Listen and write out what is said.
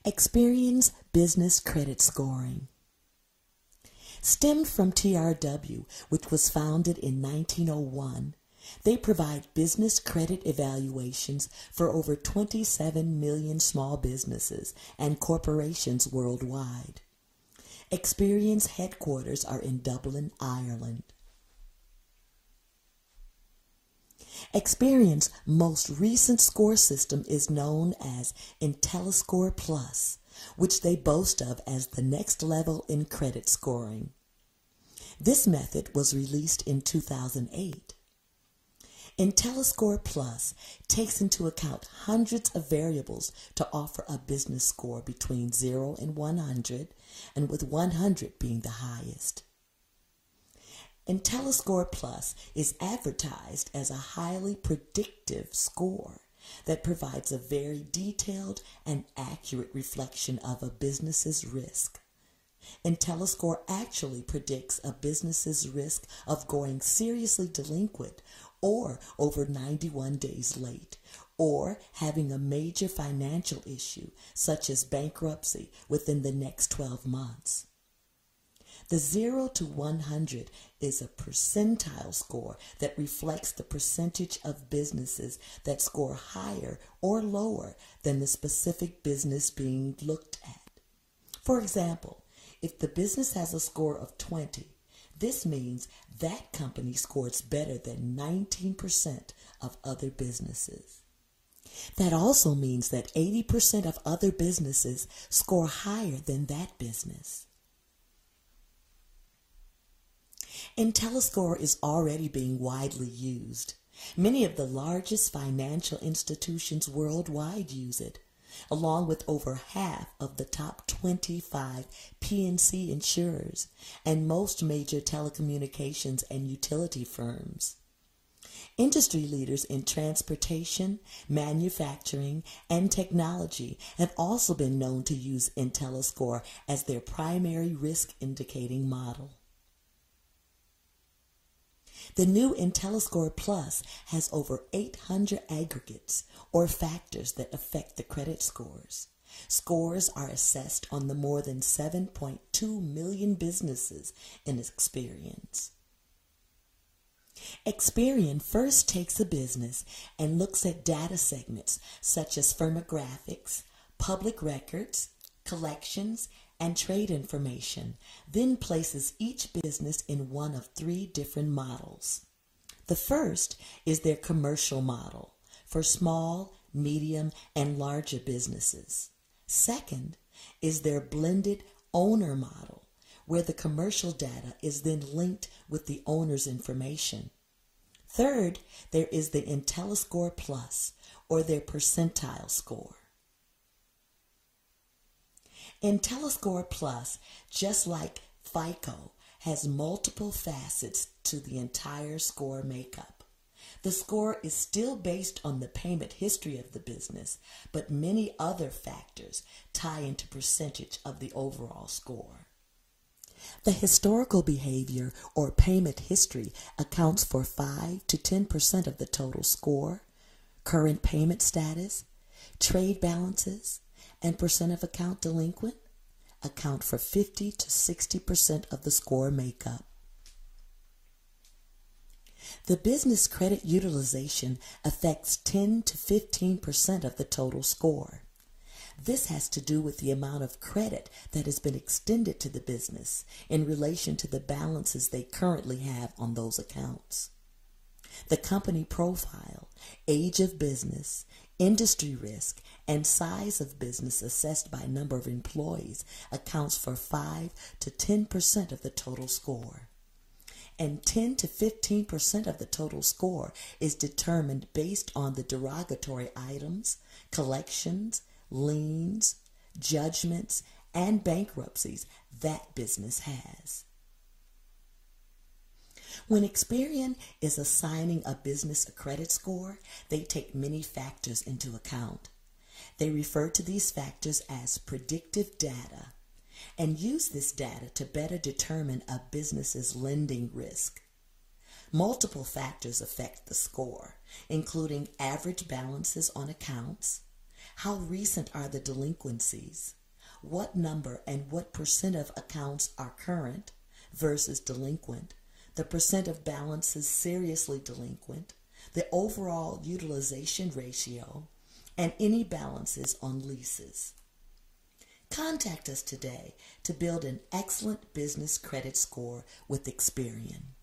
Experians business credit scoring. Stemmed from TRW, which was founded in 1901, they provide business credit evaluations for over 27 million small businesses and corporations worldwide. Experians headquarters are in Dublin, Ireland. Experians' most recent score system is known as IntelliScore Plus, which they boast of as the next level in credit scoring. This method was released in 2008. IntelliScore Plus takes into account hundreds of variables to offer a business score between 0 and 100, and with 100 being the highest. IntelliScore Plus is advertised as a highly predictive score that provides a very detailed and accurate reflection of a business's risk. IntelliScore actually predicts a business's risk of going seriously delinquent or over 91 days late, or having a major financial issue such as bankruptcy within the next 12 months. The 0 to 100 is a percentile score that reflects the percentage of businesses that score higher or lower than the specific business being looked at. For example, if the business has a score of 20, this means that company scores better than 19% of other businesses. That also means that 80% of other businesses score higher than that business. IntelliScore is already being widely used. Many of the largest financial institutions worldwide use it, along with over half of the top 25 P&C insurers and most major telecommunications and utility firms. Industry leaders in transportation, manufacturing, and technology have also been known to use IntelliScore as their primary risk indicating model. The new IntelliScore Plus has over 800 aggregates or factors that affect the credit scores. Scores are assessed on the more than 7.2 million businesses in Experians. Experian first takes a business and looks at data segments such as firmographics, public records, collections, and trade information, then places each business in one of 3 different models. The first is their commercial model for small, medium, and larger businesses. Second is their blended owner model, where the commercial data is then linked with the owner's information. Third, there is the IntelliScore Plus, or their percentile score. IntelliScore Plus, just like FICO, has multiple facets to the entire score makeup. The score is still based on the payment history of the business, but many other factors tie into percentage of the overall score. The historical behavior or payment history accounts for 5 to 10% of the total score. Current payment status, trade balances, and percent of account delinquent account for 50 to 60% of the score makeup. The business credit utilization affects 10 to 15% of the total score. This has to do with the amount of credit that has been extended to the business in relation to the balances they currently have on those accounts. The company profile, age of business, industry risk, and size of business assessed by number of employees accounts for 5 to 10% of the total score. And 10 to 15% of the total score is determined based on the derogatory items, collections, liens, judgments, and bankruptcies that business has. When Experian is assigning a business a credit score, they take many factors into account. They refer to these factors as predictive data and use this data to better determine a business's lending risk. Multiple factors affect the score, including average balances on accounts, How recent are the delinquencies? What number and what percent of accounts are current versus delinquent? The percent of balances seriously delinquent, the overall utilization ratio, and any balances on leases. Contact us today to build an excellent business credit score with Experian.